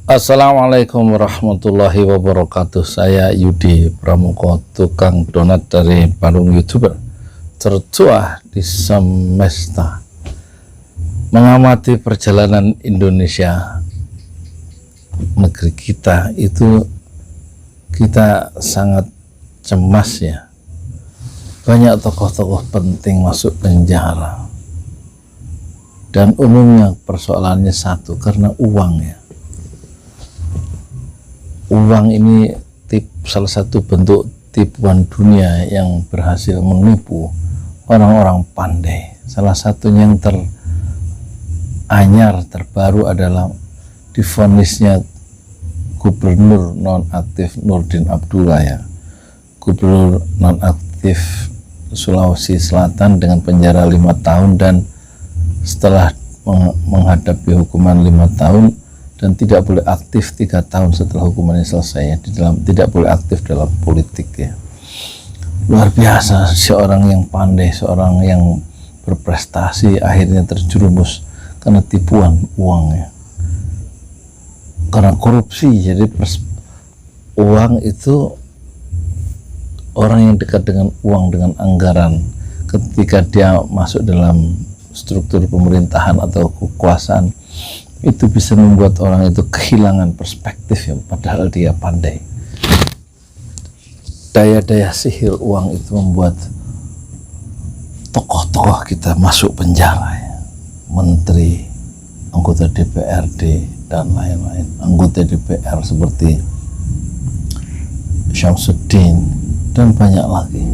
Assalamualaikum warahmatullahi wabarakatuh. Saya Yudi Pramuko, tukang donat dari Bandung, YouTuber tertua di semesta. Mengamati perjalanan Indonesia, negeri kita itu, kita sangat cemas ya. Banyak tokoh-tokoh penting masuk penjara, dan umumnya persoalannya satu, karena uang ya. Uang ini salah satu bentuk tipuan dunia yang berhasil menipu orang-orang pandai. Salah satunya yang teranyar, terbaru adalah divonisnya Gubernur nonaktif Nurdin Abdullah ya. Gubernur nonaktif Sulawesi Selatan dengan penjara 5 tahun, dan setelah menghadapi hukuman 5 tahun dan tidak boleh aktif 3 tahun setelah hukumannya selesai ya, tidak boleh aktif dalam politik ya. Luar biasa, seorang yang pandai, seorang yang berprestasi akhirnya terjerumus karena tipuan uang ya, karena korupsi. Jadi uang itu, orang yang dekat dengan uang, dengan anggaran, ketika dia masuk dalam struktur pemerintahan atau kekuasaan, itu bisa membuat orang itu kehilangan perspektif ya, padahal dia pandai. Daya-daya sihir uang itu membuat tokoh-tokoh kita masuk penjara ya. Menteri, anggota DPRD dan lain-lain, anggota DPR seperti Syamsuddin dan banyak lagi.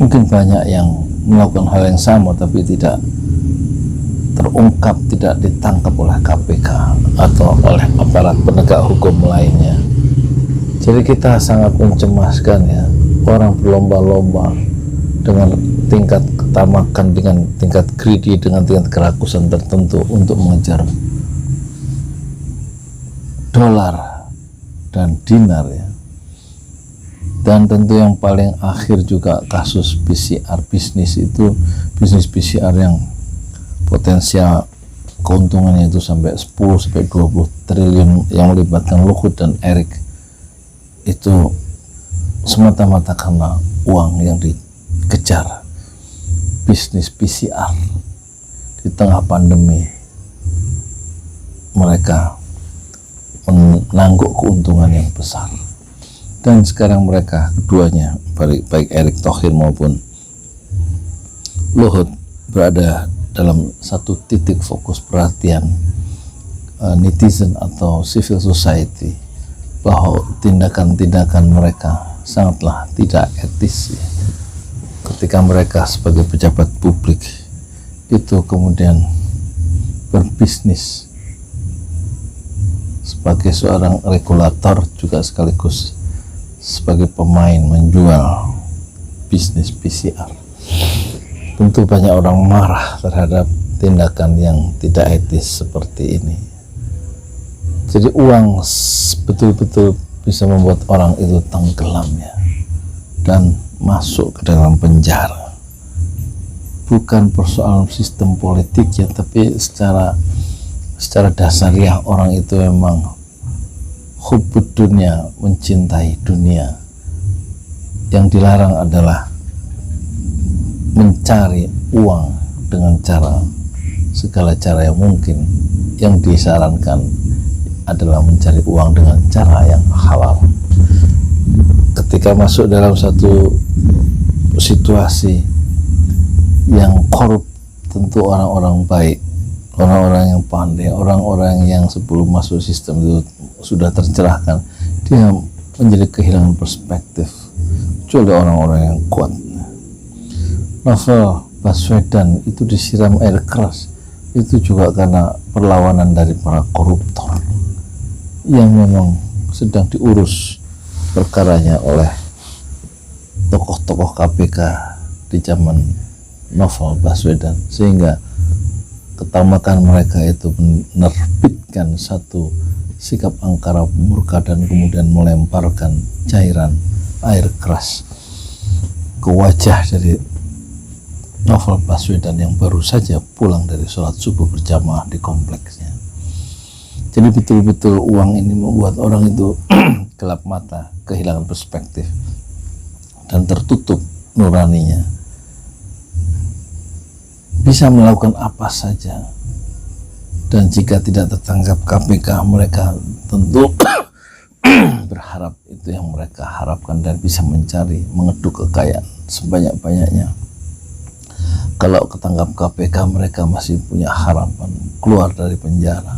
Mungkin banyak yang melakukan hal yang sama tapi tidak terungkap, tidak ditangkap oleh KPK atau oleh aparat penegak hukum lainnya. Jadi kita sangat mencemaskan ya, orang berlomba-lomba dengan tingkat ketamakan, dengan tingkat greedy, dengan tingkat kerakusan tertentu untuk mengejar dolar dan dinar ya. Dan tentu yang paling akhir juga kasus PCR, bisnis PCR yang potensial keuntungannya itu sampai 10-20 triliun yang melibatkan Luhut dan Erik, itu semata-mata karena uang yang dikejar. Bisnis PCR di tengah pandemi, mereka menangguk keuntungan yang besar, dan sekarang mereka keduanya, baik Erik Thohir maupun Luhut, berada dalam satu titik fokus perhatian netizen atau civil society, bahwa tindakan-tindakan mereka sangatlah tidak etis ya. Ketika mereka sebagai pejabat publik itu kemudian berbisnis sebagai seorang regulator, juga sekaligus sebagai pemain menjual bisnis PCR. Tentu banyak orang marah terhadap tindakan yang tidak etis seperti ini. Jadi uang betul-betul bisa membuat orang itu tenggelam ya, dan masuk ke dalam penjara. Bukan persoalan sistem politik ya, tapi secara dasariah orang itu memang hubbud dunia, mencintai dunia. Yang dilarang adalah mencari uang dengan segala cara yang mungkin. Yang disarankan adalah mencari uang dengan cara yang halal. Ketika masuk dalam satu situasi yang korup, tentu orang-orang baik, orang-orang yang pandai, orang-orang yang sebelum masuk sistem itu sudah tercerahkan, dia menjadi kehilangan perspektif, kecuali orang-orang yang kuat. Novel Baswedan itu disiram air keras, itu juga karena perlawanan dari para koruptor yang memang sedang diurus perkaranya oleh tokoh-tokoh KPK di zaman Novel Baswedan, sehingga ketamakan mereka itu menerbitkan satu sikap angkara murka dan kemudian melemparkan cairan air keras ke wajah dari Novel Baswedan yang baru saja pulang dari sholat subuh berjamaah di kompleksnya. Jadi betul-betul uang ini membuat orang itu gelap mata, kehilangan perspektif, dan tertutup nuraninya. Bisa melakukan apa saja, dan jika tidak tertangkap KPK, mereka tentu berharap itu yang mereka harapkan dan bisa mencari, mengeduk kekayaan sebanyak-banyaknya. Kalau ketangkap KPK, mereka masih punya harapan keluar dari penjara,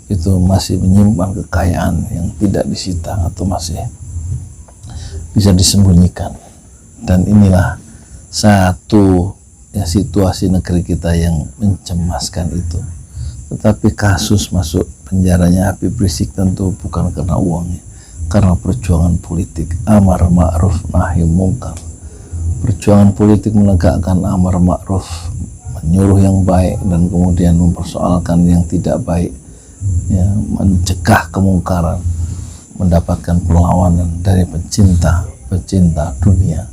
itu masih menyimpan kekayaan yang tidak disita atau masih bisa disembunyikan. Dan inilah satu situasi negeri kita yang mencemaskan itu. Tetapi kasus masuk penjaranya Habib Rizik tentu bukan karena uangnya, karena perjuangan politik, amar ma'ruf nahi mungkar. Perjuangan politik menegakkan amar ma'ruf, menyuruh yang baik dan kemudian mempersoalkan yang tidak baik, ya, mencegah kemungkaran, mendapatkan perlawanan dari pecinta dunia,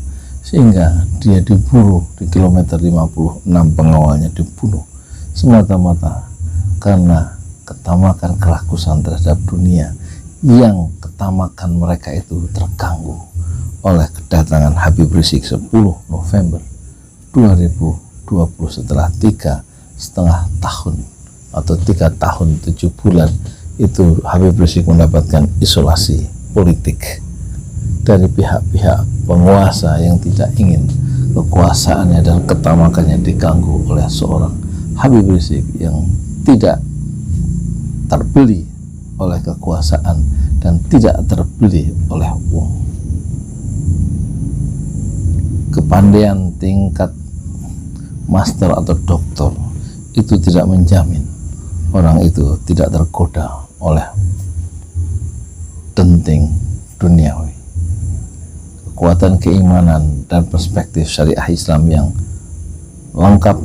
sehingga dia diburu di kilometer 56, pengawalnya dibunuh semata-mata karena ketamakan kerakusan terhadap dunia, yang ketamakan mereka itu terganggu oleh kedatangan Habib Rizik 10 November 2020 setelah 3,5 tahun atau 3 tahun 7 bulan itu Habib Rizik mendapatkan isolasi politik dari pihak-pihak penguasa yang tidak ingin kekuasaannya dan ketamakannya diganggu oleh seorang Habib Rizik yang tidak terbeli oleh kekuasaan dan tidak terbeli oleh uang. Kepandaian tingkat master atau doktor itu tidak menjamin orang itu tidak tergoda oleh denting duniawi. Kekuatan keimanan dan perspektif syariah Islam yang lengkap,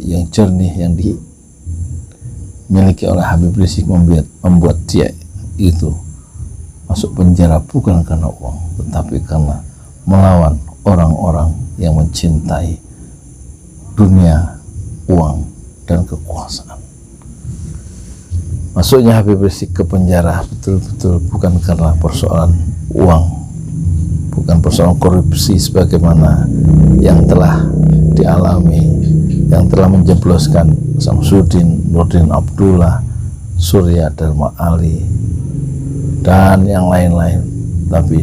yang jernih, yang dimiliki oleh Habib Rizik membuat dia itu masuk penjara bukan karena uang, tetapi karena melawan orang-orang yang mencintai dunia, uang, dan kekuasaan. Masuknya Habib Rizik ke penjara betul-betul bukan karena persoalan uang, bukan persoalan korupsi sebagaimana yang telah dialami, yang telah menjebloskan Samsudin, Nurdin Abdullah, Surya Dharma Ali, dan yang lain-lain. Tapi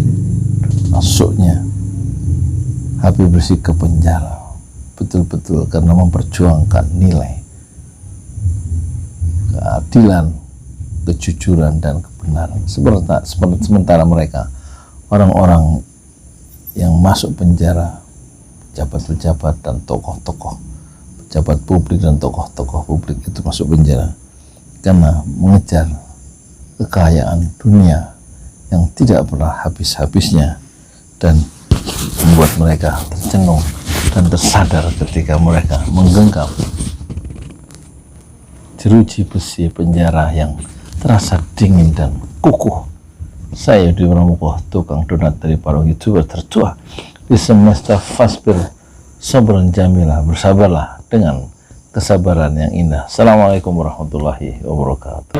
masuknya Habib Rizik ke penjara betul-betul karena memperjuangkan nilai keadilan, kejujuran, dan kebenaran. Sementara mereka, orang-orang yang masuk penjara, pejabat-pejabat dan tokoh-tokoh, pejabat publik dan tokoh-tokoh publik itu masuk penjara karena mengejar kekayaan dunia yang tidak pernah habis-habisnya dan membuat mereka tercenung dan tersadar ketika mereka menggenggam jeruji besi penjara yang terasa dingin dan kukuh. Saya Yudi Pramuko, tukang donat dari Parung YouTuber tertua di semesta Fasbir Sabran Jamilah, bersabarlah dengan kesabaran yang indah. Assalamualaikum warahmatullahi wabarakatuh.